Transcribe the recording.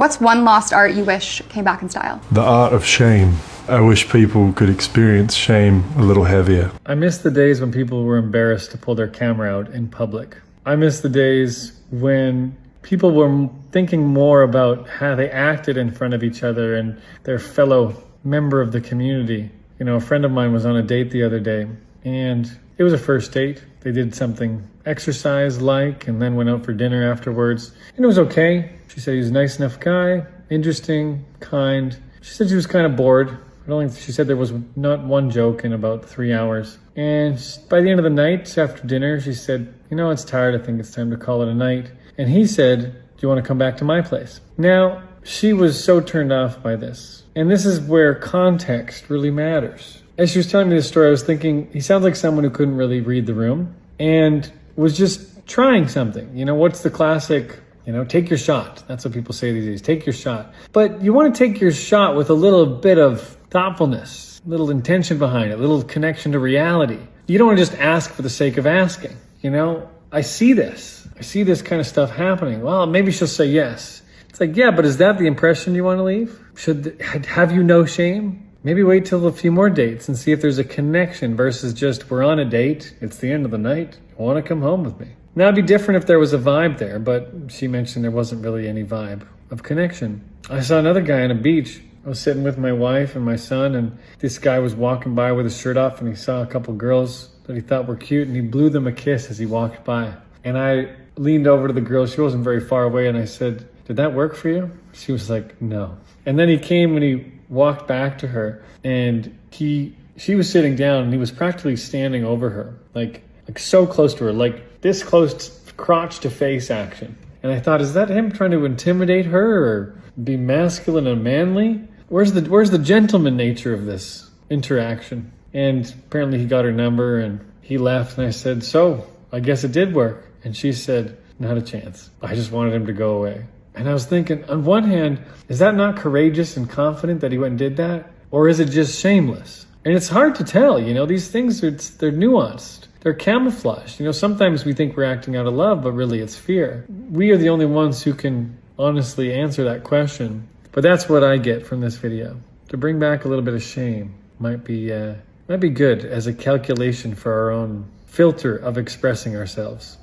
What's one lost art you wish came back in style? The art of shame. I wish people could experience shame a little heavier. I miss the days when people were embarrassed to pull their camera out in public. I miss the days when people were thinking more about how they acted in front of each other and their fellow member of the community. You know, a friend of mine was on a date the other day, and it was a first date. They did something exercise-like and then went out for dinner afterwards. And it was okay. She said he was a nice enough guy, interesting, kind. She said she was kind of bored. She said there was not one joke in about 3 hours. And by the end of the night, after dinner, she said, you know, it's tired. I think it's time to call it a night. And he said, do you want to come back to my place? Now, she was so turned off by this. And this is where context really matters. As she was telling me this story, I was thinking, he sounds like someone who couldn't really read the room and was just trying something. You know, what's the classic, you know, take your shot. That's what people say these days, take your shot. But you want to take your shot with a little bit of thoughtfulness, a little intention behind it, a little connection to reality. You don't want to just ask for the sake of asking. You know, I see this kind of stuff happening. Well, maybe she'll say yes. It's like, yeah, but is that the impression you want to leave? Have you no shame? Maybe wait till a few more dates and see if there's a connection versus just we're on a date, it's the end of the night, you want to come home with me. Now it'd be different if there was a vibe there, but she mentioned there wasn't really any vibe of connection. I saw another guy on a beach. I was sitting with my wife and my son, and this guy was walking by with his shirt off, and he saw a couple girls that he thought were cute, and he blew them a kiss as he walked by. And I leaned over to the girl. She wasn't very far away, and I said, did that work for you? She was like, no. And then he came and he walked back to her, and she was sitting down, and he was practically standing over her, like so close to her, like this close, crotch to face action. And I thought, is that him trying to intimidate her or be masculine and manly? Where's the gentleman nature of this interaction? And apparently he got her number and he left, and I said, so I guess it did work. And she said, not a chance. I just wanted him to go away. And I was thinking, on one hand, is that not courageous and confident that he went and did that? Or is it just shameless? And it's hard to tell, you know, these things, they're nuanced. They're camouflaged. You know, sometimes we think we're acting out of love, but really it's fear. We are the only ones who can honestly answer that question. But that's what I get from this video. To bring back a little bit of shame might be good as a calculation for our own filter of expressing ourselves.